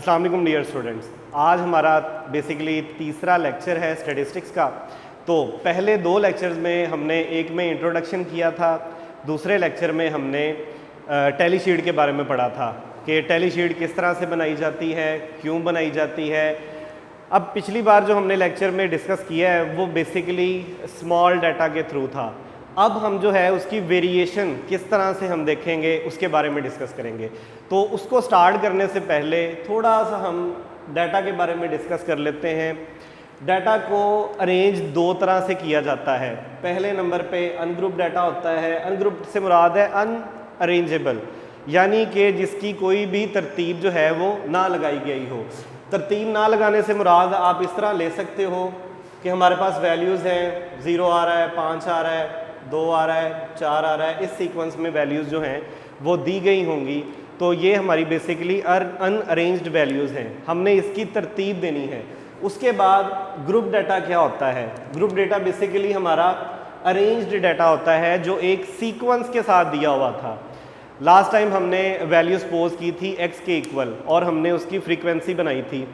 अस्सलाम वालेकुम dear students. आज हमारा बेसिकली तीसरा लेक्चर है स्टैटिस्टिक्स का। तो पहले दो लेक्चर्स में हमने एक में इंट्रोडक्शन किया था, दूसरे लेक्चर में हमने टैली शीट के बारे में पढ़ा था कि टैली शीट किस तरह से बनाई जाती है, क्यों बनाई जाती है। अब पिछली बार जो हमने लेक्चर में डिस्कस किया है वो बेसिकली स्मॉल डाटा के थ्रू था। अब हम जो है उसकी वेरिएशन किस तरह से हम देखेंगे उसके बारे में डिस्कस करेंगे। तो उसको स्टार्ट करने से पहले थोड़ा सा हम डाटा के बारे में डिस्कस कर लेते हैं। डाटा को अरेंज दो तरह से किया जाता है। पहले नंबर पे अनग्रुप डाटा होता है। अनग्रुप से मुराद है अनअरेंजेबल, यानी कि जिसकी कोई भी तरतीब जो है वो ना लगाई गई हो। तरतीब ना लगाने से मुराद आप इस तरह ले सकते हो कि हमारे पास वैल्यूज़ हैं, 0 आ रहा है, 5 आ रहा है, 2 आ रहा है, 4 आ रहा है, इस सीक्वेंस में वैल्यूज़ जो हैं वो दी गई होंगी। तो ये हमारी बेसिकली अनअरेंज्ड वैल्यूज़ हैं, हमने इसकी तरतीब देनी है। उसके बाद ग्रुप डाटा क्या होता है? ग्रुप डाटा बेसिकली हमारा अरेंज्ड डाटा होता है जो एक सीक्वेंस के साथ दिया हुआ था। लास्ट टाइम हमने वैल्यू सपोज की थी x के इक्वल और हमने उसकी फ्रीक्वेंसी बनाई थी,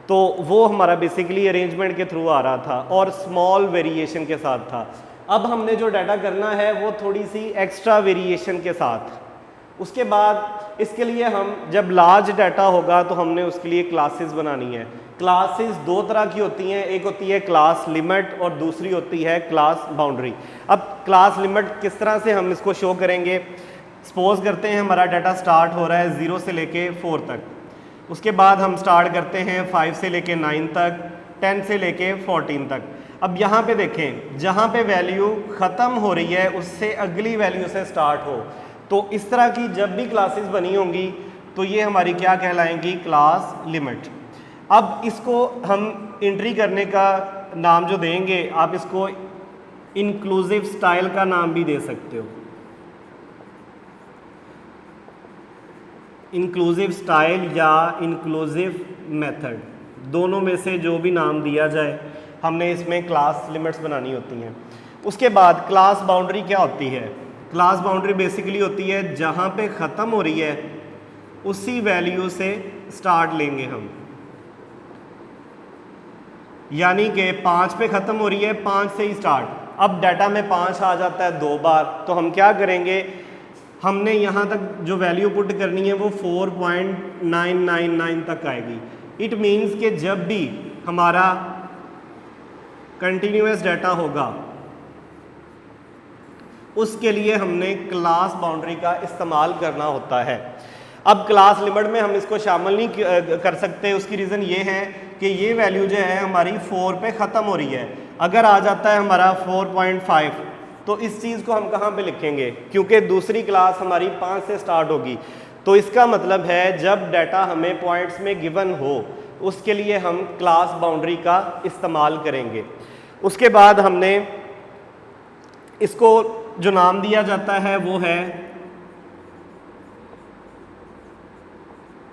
तो वो हमारा बेसिकली अरेंजमेंट के थ्रू आ रहा था और स्मॉल वेरिएशन के साथ था। अब हमने जो डाटा करना है वो थोड़ी सी एक्स्ट्रा वेरिएशन के साथ। उसके बाद इसके लिए हम जब लार्ज डाटा होगा तो हमने उसके लिए क्लासेस बनानी है। क्लासेस दो तरह की होती हैं, एक होती है क्लास लिमिट और दूसरी होती है क्लास बाउंड्री। अब क्लास लिमिट किस तरह से हम इसको शो करेंगे? सपोज करते हैं हमारा डाटा स्टार्ट हो रहा है 0 से लेके 4 तक, उसके बाद हम स्टार्ट करते हैं 5 से लेके 9 तक, 10 से लेके 14 तक। अब यहाँ पे देखें, जहाँ पे वैल्यू ख़त्म हो रही है उससे अगली वैल्यू से स्टार्ट हो, तो इस तरह की जब भी क्लासेस बनी होंगी तो ये हमारी क्या कहलाएंगी? Class limit. अब इसको हम एंट्री करने का नाम जो देंगे, आप इसको इंक्लूसिव स्टाइल का नाम भी दे सकते हो। इंक्लूसिव स्टाइल या इंक्लूसिव मेथड, दोनों में से जो भी नाम दिया जाए, हमने इसमें क्लास लिमिट्स बनानी होती हैं। उसके बाद क्लास बाउंड्री क्या होती है? क्लास बाउंड्री बेसिकली होती है जहाँ पे ख़त्म हो रही है उसी वैल्यू से स्टार्ट लेंगे हम, यानी कि 5 पे ख़त्म हो रही है, 5 से ही स्टार्ट। अब डाटा में 5 आ जाता है 2 बार, तो हम क्या करेंगे? हमने यहाँ तक जो वैल्यू पुट करनी है वो 4.999 तक आएगी। इट मीन्स कि जब भी हमारा कंटिन्यूअस डाटा होगा उसके लिए हमने क्लास बाउंड्री का इस्तेमाल करना होता है। अब क्लास लिमिट में हम इसको शामिल नहीं कर सकते। उसकी रीज़न ये है कि ये वैल्यू जो है हमारी 4 पे ख़त्म हो रही है। अगर आ जाता है हमारा 4.5 तो इस चीज़ को हम कहाँ पे लिखेंगे? क्योंकि दूसरी क्लास हमारी 5 से स्टार्ट होगी। तो इसका मतलब है जब डाटा हमें पॉइंट्स में गिवन हो उसके लिए हम क्लास बाउंड्री का इस्तेमाल करेंगे। उसके बाद हमने इसको जो नाम दिया जाता है वो है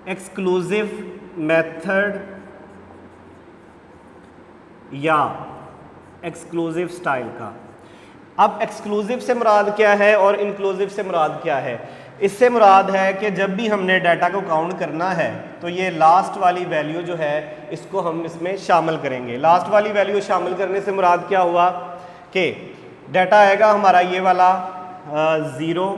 एक्सक्लूसिव मेथड या एक्सक्लूसिव स्टाइल का। अब एक्सक्लूसिव से मुराद क्या है और इंक्लूसिव से मुराद क्या है? इससे मुराद है कि जब भी हमने डाटा को काउंट करना है तो ये लास्ट वाली वैल्यू जो है इसको हम इसमें शामिल करेंगे। लास्ट वाली वैल्यू शामिल करने से मुराद क्या हुआ कि डाटा आएगा हमारा ये वाला 0,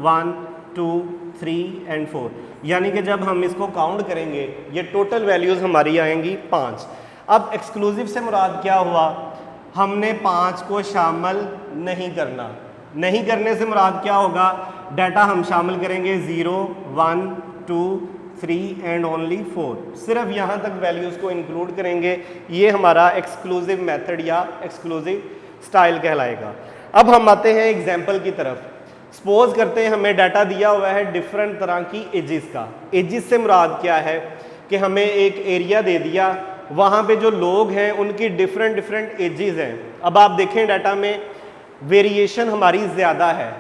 1, 2, 3 एंड 4, यानी कि जब हम इसको काउंट करेंगे ये टोटल वैल्यूज़ हमारी आएंगी 5। अब एक्सक्लूसिव से मुराद क्या हुआ? हमने 5 को शामिल नहीं करना। नहीं करने से मुराद क्या होगा? डाटा हम शामिल करेंगे 0, 1, 2, 3 एंड ओनली 4, सिर्फ यहाँ तक वैल्यूज़ को इंक्लूड करेंगे। ये हमारा एक्सक्लूसिव मेथड या एक्सक्लूसिव स्टाइल कहलाएगा। अब हम आते हैं एग्जाम्पल की तरफ। सपोज करते हैं हमें डाटा दिया हुआ है डिफरेंट तरह की एजेस का। एजेस से मुराद क्या है कि हमें एक एरिया दे दिया, वहाँ पे जो लोग हैं उनकी डिफरेंट एजेस हैं। अब आप देखें डाटा में वेरिएशन हमारी ज़्यादा है।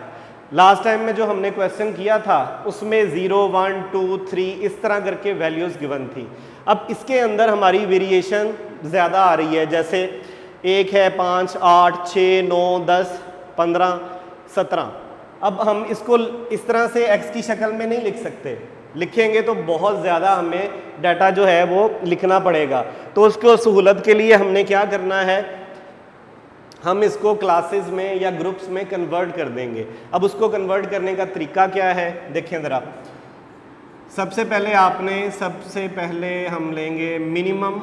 लास्ट टाइम में जो हमने क्वेश्चन किया था उसमें 0, 1, 2, 3 इस तरह करके वैल्यूज़ गिवन थी। अब इसके अंदर हमारी वेरिएशन ज़्यादा आ रही है, जैसे 1 है, 5, 8, 6, 9, 10, 15, 17। अब हम इसको इस तरह से x की शक्ल में नहीं लिख सकते, लिखेंगे तो बहुत ज़्यादा हमें डाटा जो है वो लिखना पड़ेगा। तो उसको सहूलत के लिए हमने क्या करना है, हम इसको क्लासेस में या ग्रुप्स में कन्वर्ट कर देंगे। अब उसको कन्वर्ट करने का तरीका क्या है, देखें ज़रा। सबसे पहले हम लेंगे मिनिमम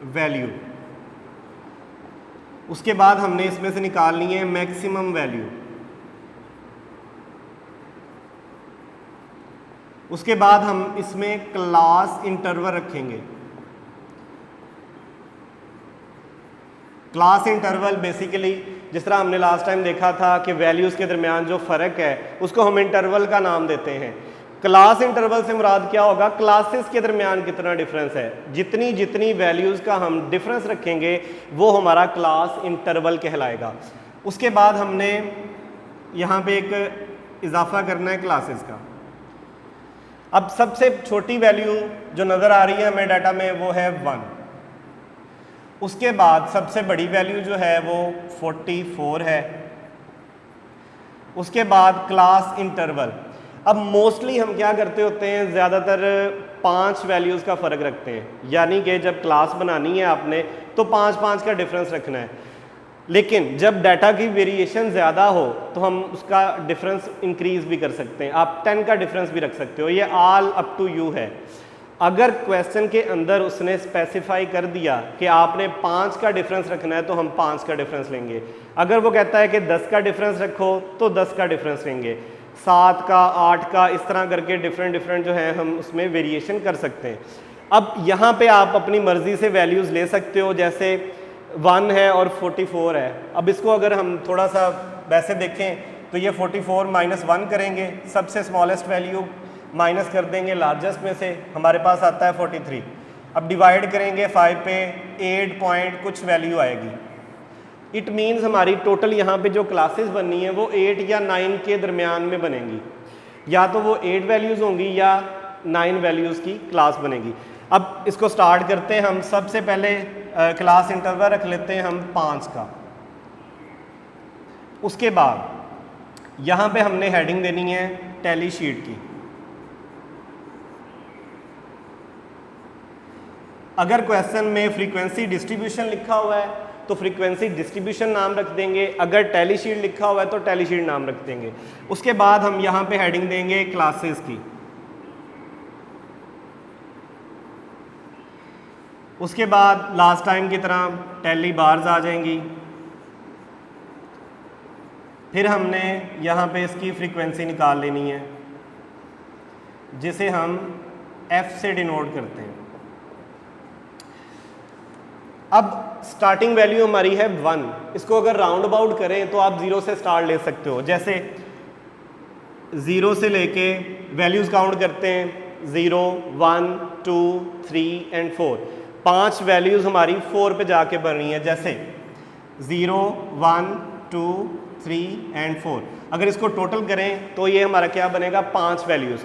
वैल्यू, उसके बाद हमने इसमें से निकालनी है मैक्सिमम वैल्यू, उसके बाद हम इसमें क्लास इंटरवल रखेंगे। क्लास इंटरवल बेसिकली जिस तरह हमने लास्ट टाइम देखा था कि वैल्यूज़ के दरमियान जो फ़र्क है उसको हम इंटरवल का नाम देते हैं। क्लास इंटरवल से मुराद क्या होगा, क्लासेस के दरमियान कितना डिफरेंस है, जितनी जितनी वैल्यूज़ का हम डिफरेंस रखेंगे वो हमारा क्लास इंटरवल कहलाएगा। उसके बाद हमने यहाँ पे एक इजाफा करना है क्लासेस का। अब सबसे छोटी वैल्यू जो नज़र आ रही है हमें डाटा में वो है 1। उसके बाद सबसे बड़ी वैल्यू जो है वो 44 है। उसके बाद क्लास इंटरवल। अब मोस्टली हम क्या करते होते हैं, ज़्यादातर 5 वैल्यूज़ का फ़र्क रखते हैं, यानी कि जब क्लास बनानी है आपने तो 5-5 का डिफरेंस रखना है। लेकिन जब डाटा की वेरिएशन ज़्यादा हो तो हम उसका डिफरेंस इंक्रीज़ भी कर सकते हैं, आप 10 का डिफरेंस भी रख सकते हो, ये ऑल अप टू यू है। अगर क्वेश्चन के अंदर उसने स्पेसिफाई कर दिया कि आपने 5 का डिफरेंस रखना है तो हम 5 का डिफरेंस लेंगे। अगर वो कहता है कि 10 का डिफरेंस रखो तो 10 का डिफरेंस लेंगे, 7 का, 8 का, इस तरह करके डिफरेंट जो है हम उसमें वेरिएशन कर सकते हैं। अब यहाँ पे आप अपनी मर्ज़ी से वैल्यूज़ ले सकते हो, जैसे 1 है और 44 है। अब इसको अगर हम थोड़ा सा वैसे देखें तो ये 44 माइनस 1 करेंगे, सबसे स्मॉलेस्ट वैल्यू माइनस कर देंगे लार्जेस्ट में से, हमारे पास आता है 43। अब डिवाइड करेंगे 5 पे, 8 पॉइंट कुछ वैल्यू आएगी। इट मीन्स हमारी टोटल यहाँ पे जो क्लासेस बननी है वो 8 या 9 के दरमियान में बनेंगी, या तो वो 8 वैल्यूज़ होंगी या 9 वैल्यूज़ की क्लास बनेगी। अब इसको स्टार्ट करते हैं हम। सबसे पहले क्लास इंटरवल रख लेते हैं हम 5 का। उसके बाद यहाँ पे हमने हेडिंग देनी है टैली शीट की। अगर क्वेश्चन में फ्रीक्वेंसी डिस्ट्रीब्यूशन लिखा हुआ है तो फ्रीक्वेंसी डिस्ट्रीब्यूशन नाम रख देंगे, अगर टैली शीट लिखा हुआ है तो टैली शीट नाम रख देंगे। उसके बाद हम यहाँ पे हेडिंग देंगे क्लासेस की। उसके बाद लास्ट टाइम की तरह टैली बार्स आ जाएंगी। फिर हमने यहाँ पे इसकी फ्रीक्वेंसी निकाल लेनी है जिसे हम F से डिनोट करते हैं। अब स्टार्टिंग वैल्यू हमारी है 1, इसको अगर राउंड अबाउट करें तो आप 0 से स्टार्ट ले सकते हो। जैसे 0 से लेके वैल्यूज़ काउंट करते हैं, 0, 1, 2, 3 एंड 4। 5 वैल्यूज़ हमारी 4 पे जाके बन रही हैं, जैसे 0, 1, 2, 3 एंड 4। अगर इसको टोटल करें तो ये हमारा क्या बनेगा, 5 वैल्यूज़।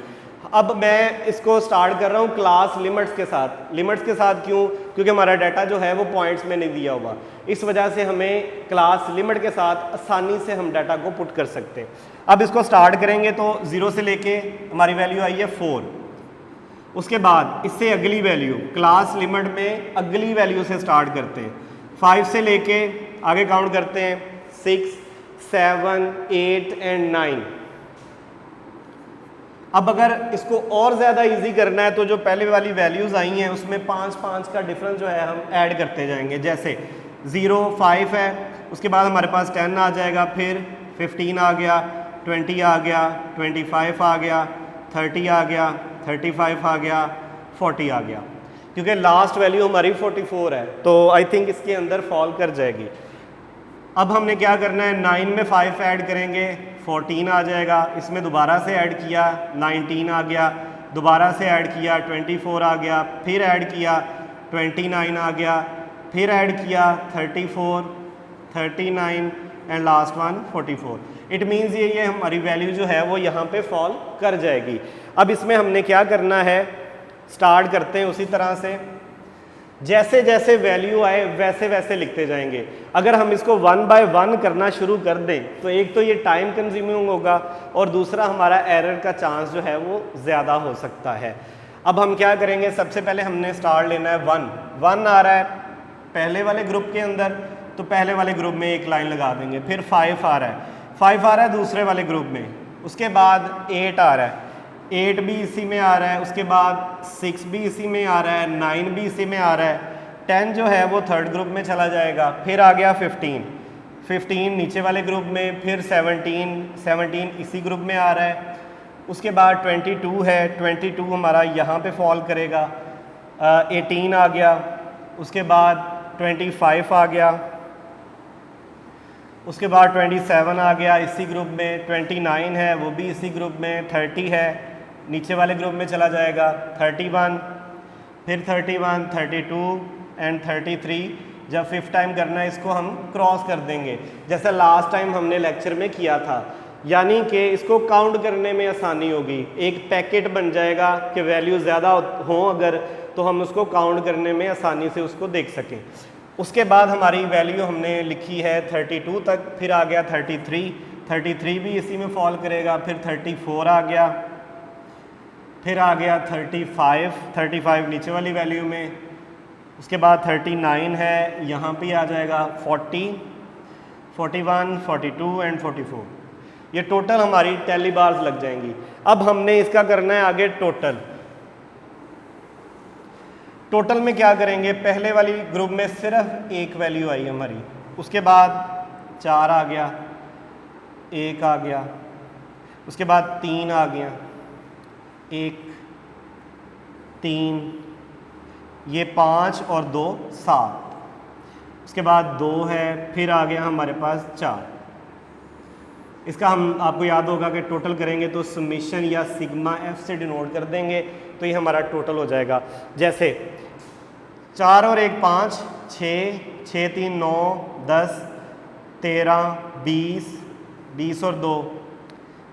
अब मैं इसको स्टार्ट कर रहा हूँ क्लास लिमिट्स के साथ। लिमिट्स के साथ क्यों? क्योंकि हमारा डाटा जो है वो पॉइंट्स में नहीं दिया हुआ, इस वजह से हमें क्लास लिमिट के साथ आसानी से हम डाटा को पुट कर सकते हैं। अब इसको स्टार्ट करेंगे तो 0 से लेके हमारी वैल्यू आई है 4। उसके बाद इससे अगली वैल्यू, क्लास लिमिट में अगली वैल्यू से स्टार्ट करते हैं। 5 से लेके आगे काउंट करते हैं 6, 7, 8 एंड 9। अब अगर इसको और ज़्यादा इजी करना है तो जो पहले वाली वैल्यूज़ आई हैं उसमें 5-5 का डिफरेंस जो है हम ऐड करते जाएंगे। जैसे 0, 5 है, उसके बाद हमारे पास 10 आ जाएगा, फिर 15 आ गया, 20 आ गया, 25 आ गया, 30 आ गया, 35 आ गया, 40 आ गया। क्योंकि लास्ट वैल्यू हमारी 44 है तो आई थिंक इसके अंदर फॉल कर जाएगी। अब हमने क्या करना है, 9 में 5 ऐड करेंगे, 14 आ जाएगा। इसमें दोबारा से ऐड किया, 19 आ गया, दोबारा से ऐड किया, 24 आ गया, फिर ऐड किया, 29 आ गया, फिर ऐड किया, 34, 39 and last one 44। It means ये हमारी वैल्यू जो है वो यहाँ पे फॉल कर जाएगी। अब इसमें हमने क्या करना है, स्टार्ट करते हैं उसी तरह से। जैसे जैसे वैल्यू आए वैसे वैसे लिखते जाएंगे। अगर हम इसको 1 बाय 1 करना शुरू कर दें तो एक तो ये टाइम कंज्यूमिंग होगा और दूसरा हमारा एरर का चांस जो है वो ज़्यादा हो सकता है। अब हम क्या करेंगे, सबसे पहले हमने स्टार लेना है 1 आ रहा है पहले वाले ग्रुप के अंदर, तो पहले वाले ग्रुप में एक लाइन लगा देंगे। फिर 5 आ रहा है, 5 आ रहा है दूसरे वाले ग्रुप में, उसके बाद 8 आ रहा है, 8 भी इसी में आ रहा है, उसके बाद 6 भी इसी में आ रहा है, 9 भी इसी में आ रहा है, 10 जो है वो थर्ड ग्रुप में चला जाएगा। फिर आ गया 15 नीचे वाले ग्रुप में, फिर 17 इसी ग्रुप में आ रहा है, उसके बाद 22 है, 22 हमारा यहाँ पे फॉल करेगा, 18 आ गया, उसके बाद 25 आ गया, उसके बाद 27 आ गया इसी ग्रुप में, 29 है वो भी इसी ग्रुप में, 30 है नीचे वाले ग्रुप में चला जाएगा, 31, फिर 31, 32 एंड 33। जब 5th टाइम करना है इसको हम क्रॉस कर देंगे जैसा लास्ट टाइम हमने लेक्चर में किया था, यानी कि इसको काउंट करने में आसानी होगी। एक पैकेट बन जाएगा कि वैल्यू ज़्यादा हो अगर, तो हम उसको काउंट करने में आसानी से उसको देख सकें। उसके बाद हमारी वैल्यू हमने लिखी है 32 तक, फिर आ गया 33 भी इसी में फॉल करेगा, फिर 34 आ गया, फिर आ गया 35 नीचे वाली वैल्यू में, उसके बाद 39 है यहाँ पे आ जाएगा, 40, 41, 42 एंड 44। ये टोटल हमारी टैली बार्स लग जाएंगी। अब हमने इसका करना है आगे टोटल में क्या करेंगे, पहले वाली ग्रुप में सिर्फ एक वैल्यू आई हमारी, उसके बाद 4 आ गया, 1 आ गया, उसके बाद 3 आ गया, 1, 3, ये 5 और 2 7, उसके बाद 2 है, फिर आ गया हमारे पास 4। इसका हम आपको याद होगा कि टोटल करेंगे तो समेशन या सिग्मा एफ से डिनोट कर देंगे, तो ये हमारा टोटल हो जाएगा। जैसे 4 और 1 5, 6, 6 3 9 10 13 20, 20 और 2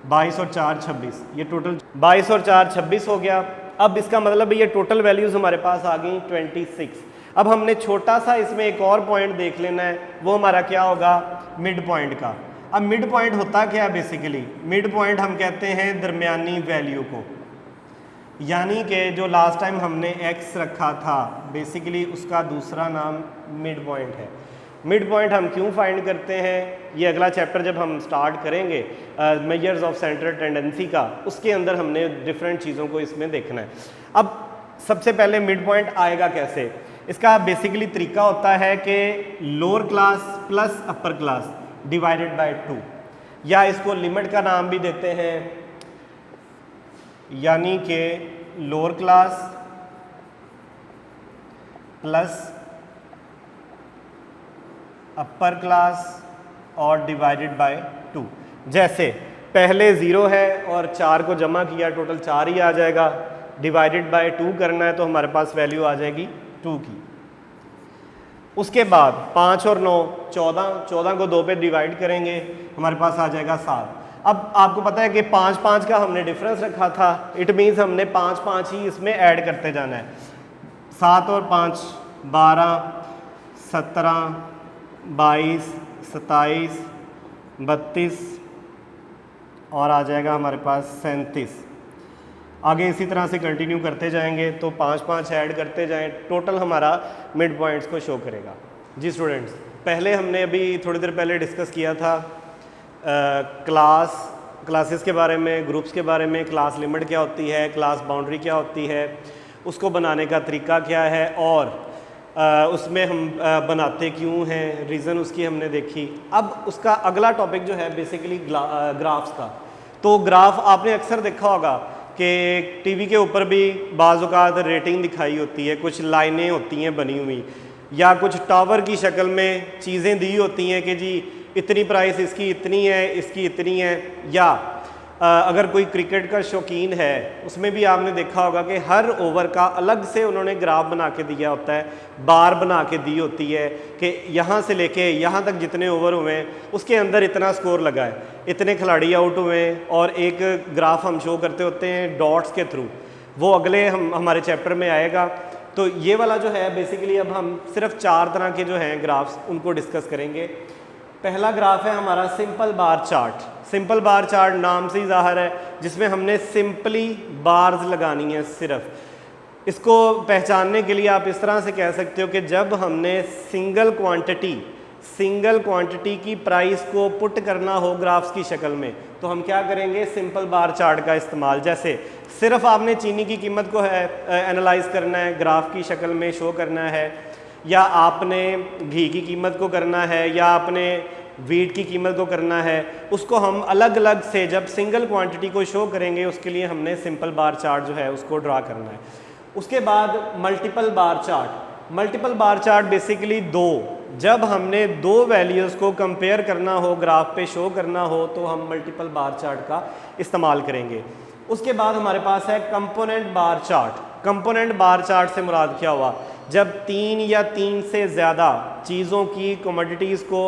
22 और 4 26, ये टोटल 22 और 4 26 हो गया। अब इसका मतलब ये टोटल वैल्यूज़ हमारे पास आ गई 26। अब हमने छोटा सा इसमें एक और पॉइंट देख लेना है, वो हमारा क्या होगा, मिड पॉइंट का। अब मिड पॉइंट होता क्या है, बेसिकली मिड पॉइंट हम कहते हैं दरमियानी वैल्यू को, यानी कि जो लास्ट टाइम हमने x रखा था बेसिकली उसका दूसरा नाम मिड पॉइंट है। मिड पॉइंट हम क्यों फाइंड करते हैं, ये अगला चैप्टर जब हम स्टार्ट करेंगे मेजर्स ऑफ सेंट्रल टेंडेंसी का, उसके अंदर हमने डिफरेंट चीज़ों को इसमें देखना है। अब सबसे पहले मिड पॉइंट आएगा कैसे, इसका बेसिकली तरीका होता है कि lower class plus upper class divided by 2, या इसको लिमिट का नाम भी देते हैं, यानी कि lower class plus upper class और डिवाइडेड बाय 2। जैसे पहले 0 है और 4 को जमा किया टोटल 4 ही आ जाएगा, डिवाइडेड बाय 2 करना है तो हमारे पास वैल्यू आ जाएगी 2 की। उसके बाद 5 और 9 14 को 2 पे डिवाइड करेंगे हमारे पास आ जाएगा 7। अब आपको पता है कि 5 5 का हमने डिफरेंस रखा था, इट मीन्स हमने 5 5 ही इसमें ऐड करते जाना है। 7 और 5 12, 17, 22, 27, 32 और आ जाएगा हमारे पास 37। आगे इसी तरह से कंटिन्यू करते जाएंगे तो 5 5 ऐड करते जाएं, टोटल हमारा मिड पॉइंट्स को शो करेगा। जी स्टूडेंट्स, पहले हमने अभी थोड़ी देर पहले डिस्कस किया था क्लासेस के बारे में, ग्रुप्स के बारे में, क्लास लिमिट क्या होती है, क्लास बाउंड्री क्या होती है, उसको बनाने का तरीका क्या है और उसमें हम बनाते क्यों हैं, रीज़न उसकी हमने देखी। अब उसका अगला टॉपिक जो है बेसिकली ग्राफ्स का। तो ग्राफ आपने अक्सर देखा होगा कि टीवी के ऊपर भी बाज़ औक़ात रेटिंग दिखाई होती है, कुछ लाइनें होती हैं बनी हुई, या कुछ टावर की शक्ल में चीज़ें दी होती हैं कि जी इतनी प्राइस इसकी इतनी है, इसकी इतनी है। या अगर कोई क्रिकेट का शौकीन है उसमें भी आपने देखा होगा कि हर ओवर का अलग से उन्होंने ग्राफ बना के दिया होता है, बार बना के दी होती है कि यहाँ से लेके यहाँ तक जितने ओवर हुए हैं उसके अंदर इतना स्कोर लगा है, इतने खिलाड़ी आउट हुए हैं, और एक ग्राफ हम शो करते होते हैं डॉट्स के थ्रू। वो अगले हमारे चैप्टर में आएगा। तो ये वाला जो है बेसिकली अब हम सिर्फ 4 तरह के जो हैं ग्राफ्स उनको डिस्कस करेंगे। पहला ग्राफ है हमारा simple bar chart. Simple bar chart नाम से ही ज़ाहिर है, जिसमें हमने सिंपली बार्स लगानी है सिर्फ। इसको पहचानने के लिए आप इस तरह से कह सकते हो कि जब हमने सिंगल क्वांटिटी की प्राइस को पुट करना हो ग्राफ्स की शक्ल में, तो हम क्या करेंगे, सिंपल बार चार्ट का इस्तेमाल। जैसे सिर्फ आपने चीनी की कीमत को एनालाइज करना है, ग्राफ की शक्ल में शो करना है, या आपने घी की कीमत को करना है, या आपने वीट की कीमत को करना है, उसको हम अलग अलग से जब सिंगल क्वांटिटी को शो करेंगे उसके लिए हमने सिंपल बार चार्ट जो है उसको ड्रा करना है। उसके बाद multiple bar chart. Multiple bar chart basically जब हमने 2 वैल्यूज़ को कंपेयर करना हो, ग्राफ पे शो करना हो, तो हम मल्टीपल बार चार्ट का इस्तेमाल करेंगे। उसके बाद हमारे पास है component bar chart. Component bar chart से मुराद क्या हुआ, जब 3 या 3 से ज़्यादा चीज़ों की कमोडिटीज़ को,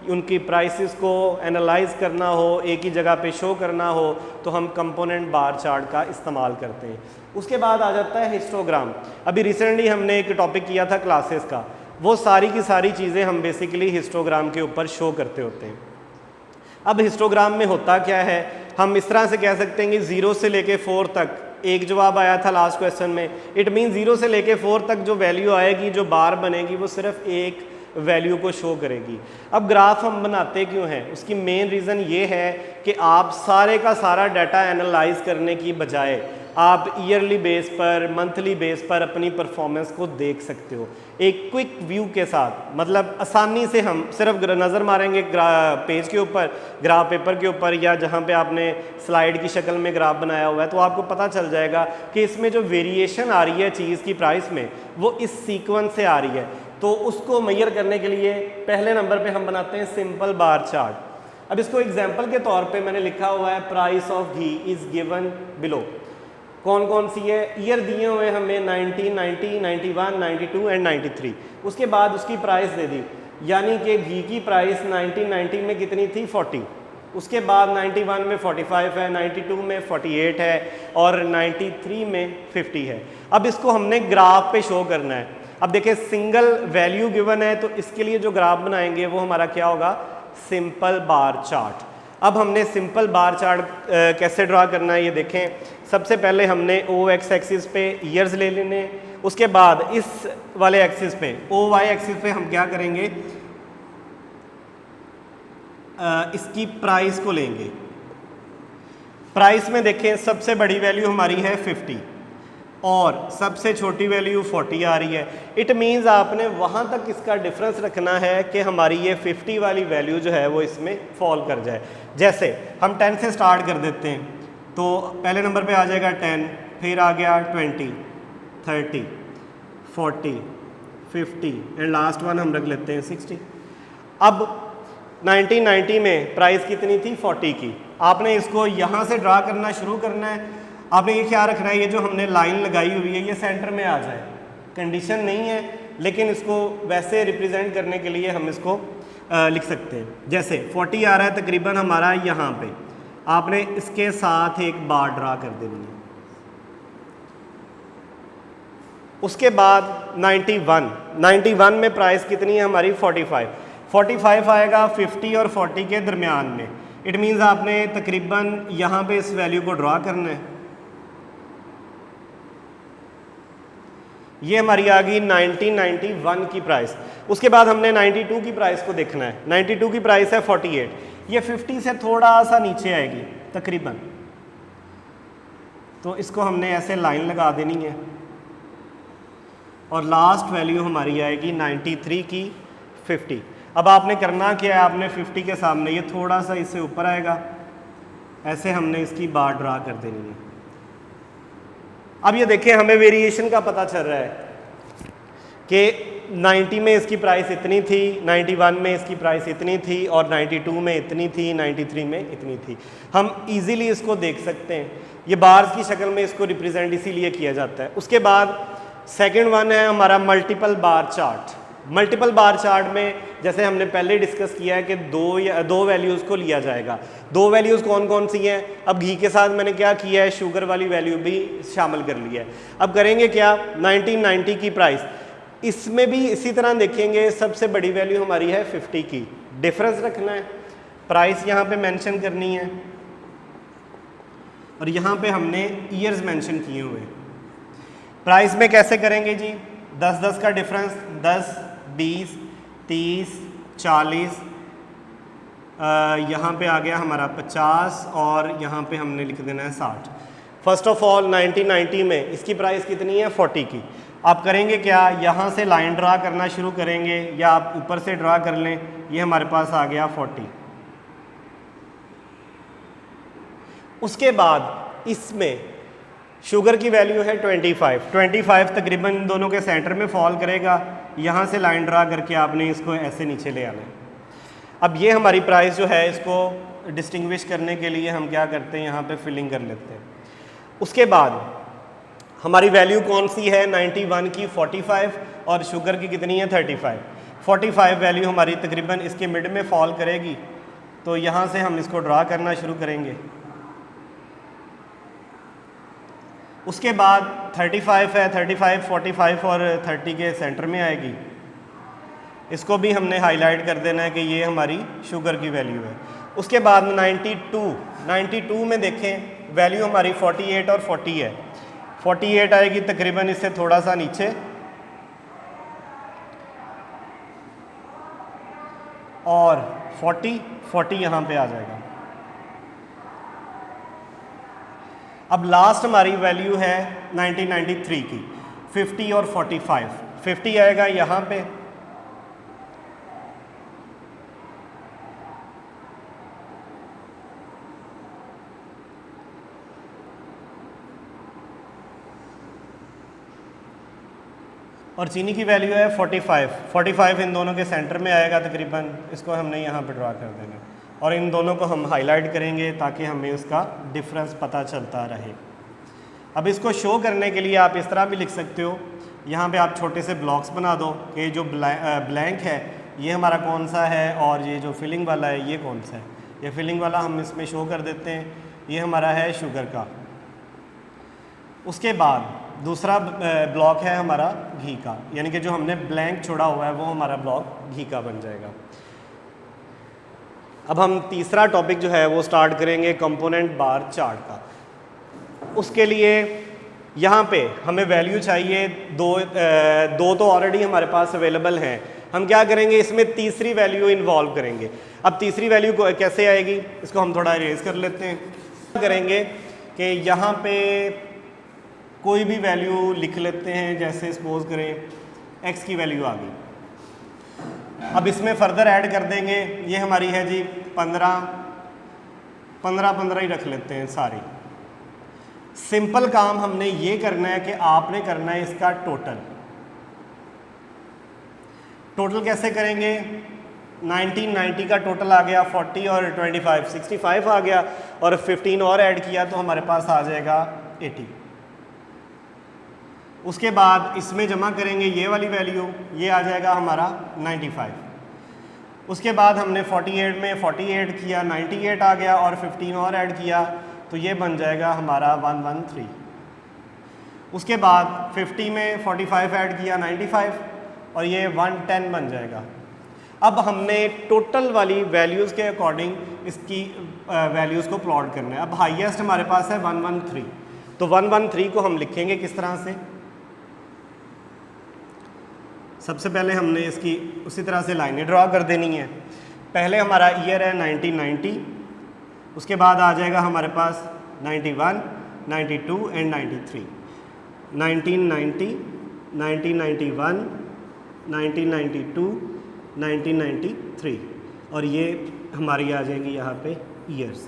उनकी प्राइसेस को एनालाइज करना हो, एक ही जगह पे शो करना हो, तो हम कंपोनेंट बार चार्ट का इस्तेमाल करते हैं। उसके बाद आ जाता है हिस्टोग्राम। अभी रिसेंटली हमने एक टॉपिक किया था क्लासेस का, वो सारी की सारी चीज़ें हम बेसिकली हिस्टोग्राम के ऊपर शो करते होते हैं। अब हिस्टोग्राम में होता क्या है, हम इस तरह से कह सकते हैं कि 0 से लेके 4 तक एक जवाब आया था लास्ट क्वेश्चन में। इट मीन 0 से लेके 4 तक जो वैल्यू आएगी, जो बार बनेगी, वो सिर्फ एक वैल्यू को शो करेगी। अब ग्राफ हम बनाते क्यों हैं, उसकी मेन रीज़न ये है कि आप सारे का सारा डाटा एनालाइज करने की बजाय आप ईयरली बेस पर, मंथली बेस पर अपनी परफॉर्मेंस को देख सकते हो एक क्विक व्यू के साथ। मतलब आसानी से हम सिर्फ नज़र मारेंगे पेज के ऊपर, ग्राफ पेपर के ऊपर, या जहाँ पे आपने स्लाइड की शक्ल में ग्राफ बनाया हुआ है, तो आपको पता चल जाएगा कि इसमें जो वेरिएशन आ रही है चीज़ की प्राइस में, वो इस सीक्वेंस से आ रही है। तो उसको मेजर करने के लिए पहले नंबर पे हम बनाते हैं सिंपल बार चार्ट। अब इसको एग्जांपल के तौर पे मैंने लिखा हुआ है price of ghee is given below. कौन कौन सी है, ईयर दिए हुए हमें 1990, 91, 92 एंड 93। उसके बाद उसकी प्राइस दे दी, यानी कि घी की प्राइस 1990 में कितनी थी, 40। उसके बाद 91 में 45 है, 92 में 48 है, और 93 में 50 है। अब इसको हमने ग्राफ पे शो करना है। अब देखिए सिंगल वैल्यू गिवन है, तो इसके लिए जो ग्राफ बनाएंगे वो हमारा क्या होगा, सिंपल बार चार्ट। अब हमने सिंपल बार चार्ट कैसे ड्रा करना है ये देखें। सबसे पहले हमने ओ एक्स एक्सिस पे ईयर्स ले लेने, उसके बाद इस वाले एक्सिस पे, ओ वाई एक्सिस पे हम क्या करेंगे, इसकी प्राइस को लेंगे। प्राइस में देखें सबसे बड़ी वैल्यू हमारी है 50 और सबसे छोटी वैल्यू 40 आ रही है। इट मीन्स आपने वहाँ तक इसका डिफरेंस रखना है कि हमारी ये 50 वाली वैल्यू जो है वो इसमें फॉल कर जाए। जैसे हम 10 से स्टार्ट कर देते हैं, तो पहले नंबर पे आ जाएगा 10, फिर आ गया 20, 30, 40, 50 एंड लास्ट वन हम रख लेते हैं 60। अब 1990 में प्राइस कितनी थी, 40 की। आपने इसको यहाँ से ड्रा करना शुरू करना है। आपने ये ख्याल रखना है ये जो हमने लाइन लगाई हुई है ये सेंटर में आ जाए। कंडीशन नहीं है, लेकिन इसको वैसे रिप्रेजेंट करने के लिए हम इसको लिख सकते हैं। जैसे 40 आ रहा है तकरीबन हमारा यहाँ पे, आपने इसके साथ एक बार ड्रा कर देनी है। उसके बाद 91 में प्राइस कितनी है हमारी, 45 आएगा 50 और 40 के दरमियान में। इट मीन्स आपने तकरीबन यहाँ पे इस वैल्यू को ड्रा करना है। ये हमारी आ गई 1991 की प्राइस। उसके बाद हमने 92 की प्राइस को देखना है। 92 की प्राइस है 48, ये 50 से थोड़ा सा नीचे आएगी तकरीबन, तो इसको हमने ऐसे लाइन लगा देनी है और लास्ट वैल्यू हमारी आएगी 93 की 50। अब आपने करना क्या है, आपने 50 के सामने ये थोड़ा सा इससे ऊपर आएगा, ऐसे हमने इसकी बार ड्रा कर देनी है। अब ये देखें हमें वेरिएशन का पता चल रहा है कि 90 में इसकी प्राइस इतनी थी, 91 में इसकी प्राइस इतनी थी, और 92 में इतनी थी, 93 में इतनी थी। हम इजीली इसको देख सकते हैं, ये बार्स की शक्ल में इसको रिप्रेजेंट इसीलिए किया जाता है। उसके बाद सेकंड वन है हमारा multiple bar chart. Multiple bar chart में जैसे हमने पहले डिस्कस किया है कि दो वैल्यूज़ को लिया जाएगा। दो वैल्यूज़ कौन कौन सी हैं? अब घी के साथ मैंने क्या किया है, शुगर वाली वैल्यू भी शामिल कर लिया है। अब करेंगे क्या, 1990 की प्राइस, इसमें भी इसी तरह देखेंगे, सबसे बड़ी वैल्यू हमारी है 50 की, डिफरेंस रखना है, प्राइस यहाँ पे मेंशन करनी है और यहाँ पे हमने ईयर्स मेंशन किए हुए। प्राइस में कैसे करेंगे जी, 10-10 का डिफरेंस, 10, 20, 30, 40, यहाँ पे आ गया हमारा 50 और यहाँ पे हमने लिख देना है 60। फर्स्ट ऑफ ऑल 1990 में इसकी प्राइस कितनी है, 40 की। आप करेंगे क्या, यहाँ से लाइन ड्रा करना शुरू करेंगे या आप ऊपर से ड्रा कर लें, ये हमारे पास आ गया 40। उसके बाद इसमें शुगर की वैल्यू है 25 तकरीबन इन दोनों के सेंटर में फॉल करेगा, यहाँ से लाइन ड्रा करके आपने इसको ऐसे नीचे ले आना है। अब ये हमारी प्राइस जो है, इसको डिस्टिंग्विश करने के लिए हम क्या करते हैं, यहाँ पे फिलिंग कर लेते हैं। उसके बाद हमारी वैल्यू कौन सी है, 91 की 45 और शुगर की कितनी है 35। 45 वैल्यू हमारी तकरीबन इसके मिड में फॉल करेगी, तो यहाँ से हम इसको ड्रा करना शुरू करेंगे। उसके बाद 35 है, 35, 45 और 30 के सेंटर में आएगी, इसको भी हमने हाईलाइट कर देना है कि ये हमारी शुगर की वैल्यू है। उसके बाद 92 में देखें वैल्यू हमारी 48 और 40 है, 48 आएगी तकरीबन इससे थोड़ा सा नीचे और 40 यहाँ पे आ जाएगा। अब लास्ट हमारी वैल्यू है 1993 की, 50 और 45, 50 आएगा यहाँ पे और चीनी की वैल्यू है 45 इन दोनों के सेंटर में आएगा तकरीबन, इसको हमने यहाँ पे ड्रा कर देना और इन दोनों को हम हाईलाइट करेंगे ताकि हमें उसका डिफरेंस पता चलता रहे। अब इसको शो करने के लिए आप इस तरह भी लिख सकते हो, यहाँ पे आप छोटे से ब्लॉक्स बना दो कि जो ब्लैंक है ये हमारा कौन सा है और ये जो फिलिंग वाला है ये कौन सा है। ये फिलिंग वाला हम इसमें शो कर देते हैं, ये हमारा है शुगर का। उसके बाद दूसरा ब्लॉक है हमारा घी का, यानी कि जो हमने ब्लैंक छोड़ा हुआ है वो हमारा ब्लॉक घी का बन जाएगा। अब हम तीसरा टॉपिक जो है वो स्टार्ट करेंगे कंपोनेंट बार चार्ट का। उसके लिए यहाँ पे हमें वैल्यू चाहिए दो तो ऑलरेडी हमारे पास अवेलेबल हैं। हम क्या करेंगे, इसमें तीसरी वैल्यू इन्वॉल्व करेंगे। अब तीसरी वैल्यू कैसे आएगी, इसको हम थोड़ा इरेज कर लेते हैं। करेंगे कि यहाँ पे कोई भी वैल्यू लिख लेते हैं, जैसे सपोज करें x की वैल्यू आ गई। अब इसमें फर्दर ऐड कर देंगे, ये हमारी है जी 15 ही रख लेते हैं सारी। सिंपल काम हमने ये करना है कि आपने करना है इसका टोटल कैसे करेंगे। 1990 का टोटल आ गया 40 और 25 65 आ गया और 15 और ऐड किया तो हमारे पास आ जाएगा 80। उसके बाद इसमें जमा करेंगे ये वाली वैल्यू, ये आ जाएगा हमारा 95। उसके बाद हमने 48 में 48 किया, 98 आ गया और 15 और ऐड किया तो ये बन जाएगा हमारा 113। उसके बाद 50 में 45 ऐड किया 95 और ये 110 बन जाएगा। अब हमने टोटल वाली वैल्यूज़ के अकॉर्डिंग इसकी वैल्यूज़ को प्लॉट करना है। अब हाईएस्ट हमारे पास है 113, तो 113 को हम लिखेंगे किस तरह से। सबसे पहले हमने इसकी उसी तरह से लाइनें ड्रा कर देनी है। पहले हमारा ईयर है 1990, उसके बाद आ जाएगा हमारे पास 91, 92 एंड 93। 1990, 1991, 1992, 1993 और ये हमारी आ जाएंगी यहाँ पे ईयर्स।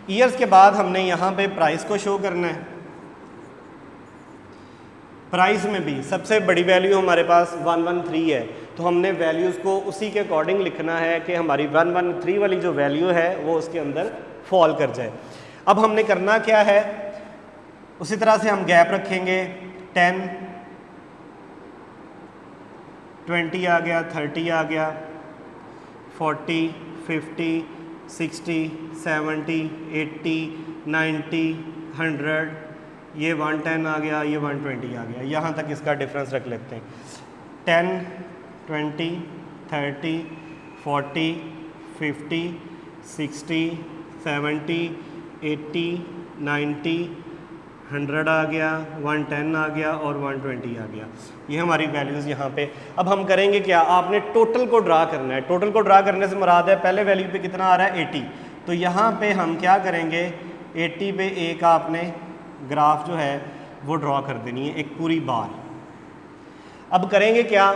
ईयर्स के बाद हमने यहाँ पे प्राइस को शो करना है। प्राइस में भी सबसे बड़ी वैल्यू हमारे पास 113 है, तो हमने वैल्यूज़ को उसी के अकॉर्डिंग लिखना है कि हमारी 113 वाली जो वैल्यू है वो उसके अंदर फॉल कर जाए। अब हमने करना क्या है, उसी तरह से हम गैप रखेंगे 10, 20 आ गया, 30 आ गया, 40, 50, 60, 70, 80, 90, 100, ये 110 आ गया, ये 120 आ गया। यहाँ तक इसका डिफरेंस रख लेते हैं। 10, 20, 30, 40, 50, 60, 70, 80, 90, 100 आ गया, 110 आ गया और 120 आ गया। ये हमारी वैल्यूज़ यहाँ पे। अब हम करेंगे क्या, आपने टोटल को ड्रा करना है। टोटल को ड्रा करने से मुराद है पहले वैल्यू पे कितना आ रहा है 80, तो यहाँ पे हम क्या करेंगे 80 पे एक आपने ग्राफ जो है वो ड्रा कर देनी है, एक पूरी बार। अब करेंगे क्या,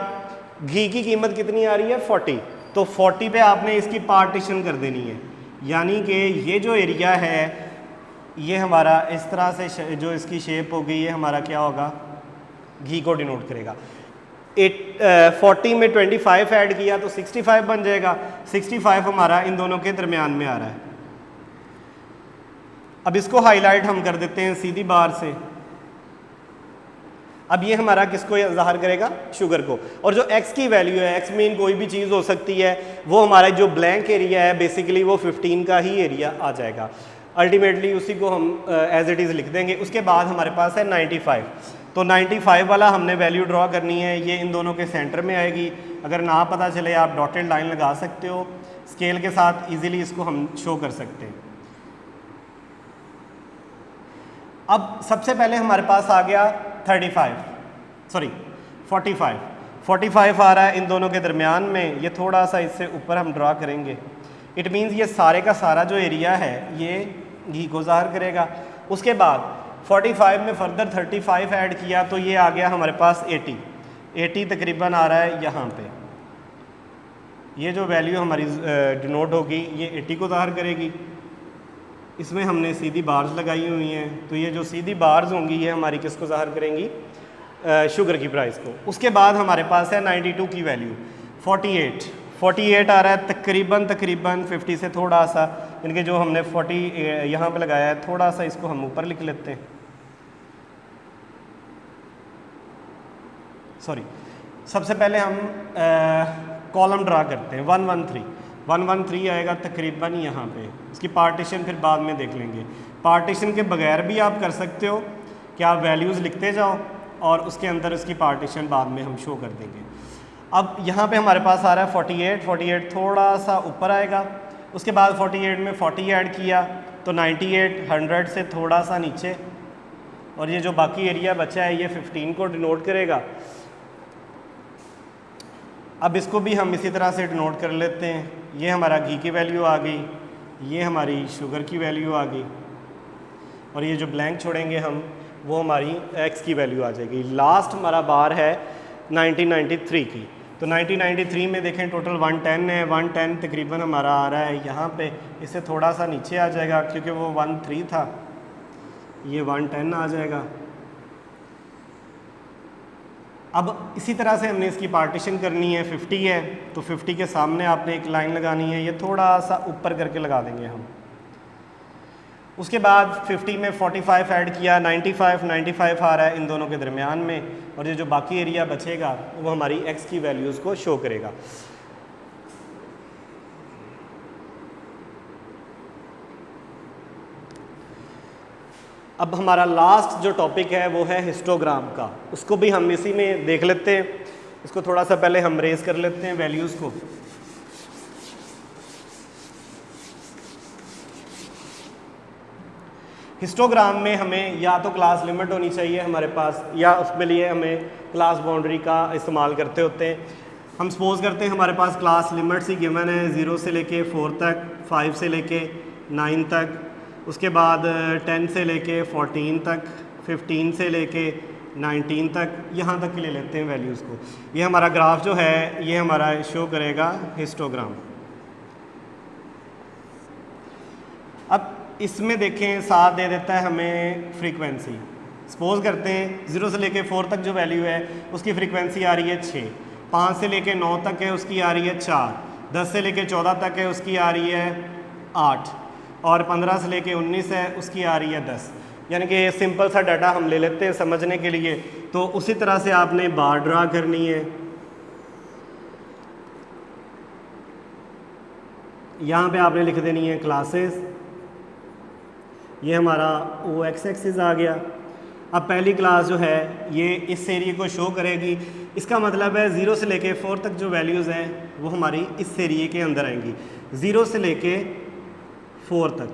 घी की कीमत कितनी आ रही है 40, तो 40 पे आपने इसकी पार्टीशन कर देनी है, यानी कि ये जो एरिया है ये हमारा इस तरह से जो इसकी शेप होगी ये हमारा क्या होगा, घी को डिनोट करेगा। 40 में 25 ऐड किया तो 65 बन जाएगा। 65 हमारा इन दोनों के दरमियान में आ रहा है। अब इसको हाईलाइट हम कर देते हैं सीधी बार से। अब ये हमारा किसको ज़ाहिर करेगा, शुगर को। और जो x की वैल्यू है, x मीन कोई भी चीज़ हो सकती है, वो हमारा जो ब्लैंक एरिया है बेसिकली वो 15 का ही एरिया आ जाएगा। अल्टीमेटली उसी को हम एज इट इज़ लिख देंगे। उसके बाद हमारे पास है 95, तो 95 वाला हमने वैल्यू ड्रॉ करनी है, ये इन दोनों के सेंटर में आएगी। अगर ना पता चले आप डॉटेड लाइन लगा सकते हो, स्केल के साथ इजीली इसको हम शो कर सकते हैं। अब सबसे पहले हमारे पास आ गया 45 आ रहा है इन दोनों के दरमियान में। ये थोड़ा सा इससे ऊपर हम ड्रा करेंगे। इट मीन्स ये सारे का सारा जो एरिया है ये घी को ज़ाहिर करेगा। उसके बाद 45 में फर्दर 35 ऐड किया तो ये आ गया हमारे पास 80 तकरीबन आ रहा है यहाँ पे। ये जो वैल्यू हमारी डिनोट होगी ये 80 को ज़ाहिर करेगी। इसमें हमने सीधी बार्स लगाई हुई हैं, तो ये जो सीधी बार्स होंगी ये हमारी किसको ज़ाहिर करेंगी, शुगर की प्राइस को। उसके बाद हमारे पास है 92 की वैल्यू 48 आ रहा है तकरीबन 50 से थोड़ा सा, इनके जो हमने 40 यहाँ पे लगाया है थोड़ा सा इसको हम ऊपर लिख लेते हैं। सबसे पहले हम कॉलम ड्रा करते हैं। 113 आएगा तकरीबन यहाँ पे। इसकी पार्टीशन फिर बाद में देख लेंगे। पार्टीशन के बगैर भी आप कर सकते हो कि आप वैल्यूज़ लिखते जाओ और उसके अंदर इसकी पार्टीशन बाद में हम शो कर देंगे। अब यहाँ पे हमारे पास आ रहा है 48 थोड़ा सा ऊपर आएगा। उसके बाद 48 में 40 ऐड किया तो 98, 100 से थोड़ा सा नीचे, और ये जो बाकी एरिया बचा है ये 15 को डिनोट करेगा। अब इसको भी हम इसी तरह से डिनोट कर लेते हैं। ये हमारा घी की वैल्यू आ गई, ये हमारी शुगर की वैल्यू आ गई, और ये जो ब्लैंक छोड़ेंगे हम वो हमारी x की वैल्यू आ जाएगी। लास्ट हमारा बार है 1993 की, तो 1993 में देखें टोटल 110 है। 110 तकरीबन हमारा आ रहा है यहाँ पे, इससे थोड़ा सा नीचे आ जाएगा क्योंकि वो 13 था, ये 110 आ जाएगा। अब इसी तरह से हमने इसकी पार्टीशन करनी है। 50 है तो 50 के सामने आपने एक लाइन लगानी है, ये थोड़ा सा ऊपर करके लगा देंगे हम। उसके बाद 50 में 45 ऐड किया, 95 आ रहा है इन दोनों के दरमियान में, और ये जो बाकी एरिया बचेगा वो हमारी x की वैल्यूज़ को शो करेगा। अब हमारा लास्ट जो टॉपिक है वो है हिस्टोग्राम का, उसको भी हम इसी में देख लेते हैं। इसको थोड़ा सा पहले हम रेज कर लेते हैं वैल्यूज़ को। हिस्टोग्राम में हमें या तो क्लास लिमिट होनी चाहिए हमारे पास, या उसके लिए हमें क्लास बाउंड्री का इस्तेमाल करते होते हैं। हम सपोज करते हैं हमारे पास क्लास लिमिट्स ही गिवन है 0 से लेके 4 तक, 5 से लेके 9 तक, उसके बाद 10 से लेके 14 तक, 15 से लेके 19 तक, यहाँ तक के ले लेते हैं वैल्यूज़ को। ये हमारा ग्राफ जो है ये हमारा शो करेगा हिस्टोग्राम। अब इसमें देखें साथ दे देता है हमें फ्रीक्वेंसी। सपोज करते हैं 0 से लेके 4 तक जो वैल्यू है उसकी फ्रीक्वेंसी आ रही है 6, 5 से लेके 9 तक है उसकी आ रही है 4, 10 से लेके 14 तक है उसकी आ रही है 8, और 15 से लेके 19 है उसकी आ रही है 10। यानी कि सिंपल सा डाटा हम ले लेते हैं समझने के लिए। तो उसी तरह से आपने बार ड्रा करनी है, यहाँ पे आपने लिख देनी है क्लासेस, ये हमारा वो एक्स एक्सिस आ गया। अब पहली क्लास जो है ये इस एरिए को शो करेगी, इसका मतलब है 0 से लेके 4 तक जो वैल्यूज़ हैं वो हमारी इस एरिए के अंदर आएंगी, 0 से लेके 4 तक।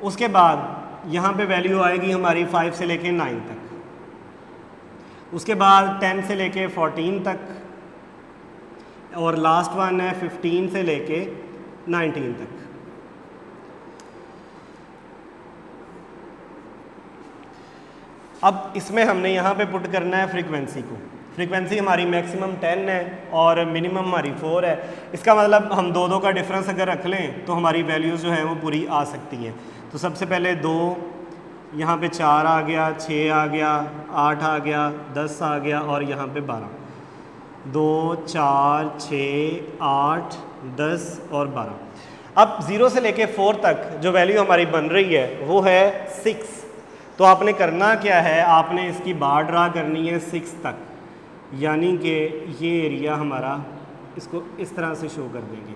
उसके बाद यहाँ पे वैल्यू आएगी हमारी 5 से लेके 9 तक, उसके बाद 10 से लेके 14 तक, और लास्ट वन है 15 से लेके 19 तक। अब इसमें हमने यहाँ पे पुट करना है फ्रीक्वेंसी को। फ्रीक्वेंसी हमारी मैक्सिमम 10 है और मिनिमम हमारी 4 है। इसका मतलब हम दो का डिफरेंस अगर रख लें तो हमारी वैल्यूज़ जो हैं वो पूरी आ सकती हैं। तो सबसे पहले 2, यहाँ पे 4 आ गया, 6 आ गया, 8 आ गया, 10 आ गया और यहाँ पे 12। 2, 4, 6, 8, 10 और 12। अब 0 से लेके 4 तक जो वैल्यू हमारी बन रही है वो है 6। तो आपने करना क्या है, आपने इसकी बार ड्रा करनी है 6 तक, यानी कि ये एरिया हमारा इसको इस तरह से शो कर देंगे।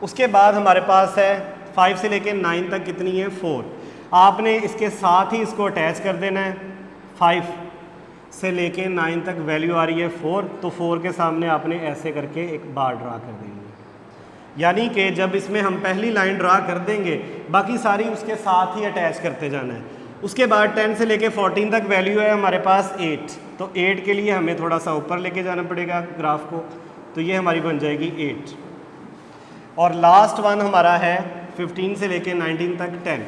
उसके बाद हमारे पास है 5 से लेके 9 तक कितनी है 4। आपने इसके साथ ही इसको अटैच कर देना है। 5 से लेके 9 तक वैल्यू आ रही है 4, तो 4 के सामने आपने ऐसे करके एक बार ड्रा कर देनी है। यानी कि जब इसमें हम पहली लाइन ड्रा कर देंगे बाकी सारी उसके साथ ही अटैच करते जाना है। उसके बाद 10 से लेके 14 तक वैल्यू है हमारे पास 8, तो 8 के लिए हमें थोड़ा सा ऊपर लेके जाना पड़ेगा ग्राफ को, तो ये हमारी बन जाएगी 8। और लास्ट वन हमारा है 15 से लेके 19 तक 10।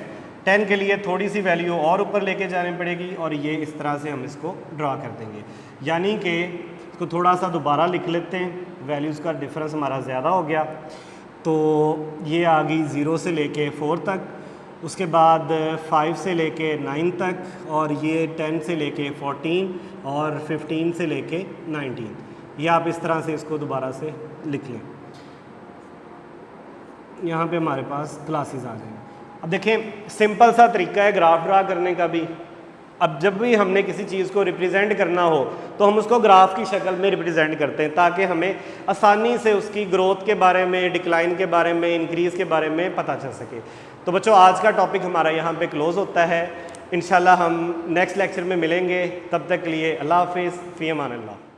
10 के लिए थोड़ी सी वैल्यू और ऊपर लेके जानी पड़ेगी और ये इस तरह से हम इसको ड्रा कर देंगे। यानी कि इसको थोड़ा सा दोबारा लिख लेते हैं, वैल्यूज़ का डिफरेंस हमारा ज़्यादा हो गया। तो ये आ गई 0 से लेके 4 तक, उसके बाद 5 से लेके 9 तक, और ये 10 से लेके 14 और 15 से लेके 19। ये आप इस तरह से इसको दोबारा से लिख लें। यहाँ पे हमारे पास क्लासेस आ जाएंगे। अब देखें सिंपल सा तरीका है ग्राफ ड्रा करने का भी। अब जब भी हमने किसी चीज़ को रिप्रेजेंट करना हो तो हम उसको ग्राफ की शक्ल में रिप्रेजेंट करते हैं ताकि हमें आसानी से उसकी ग्रोथ के बारे में, डिक्लाइन के बारे में, इंक्रीज़ के बारे में पता चल सके। तो बच्चों आज का टॉपिक हमारा यहाँ पे क्लोज़ होता है। इंशाल्लाह हम नेक्स्ट लेक्चर में मिलेंगे। तब तक के लिए अल्लाह हाफिज़, फ़ी अमान अल्लाह।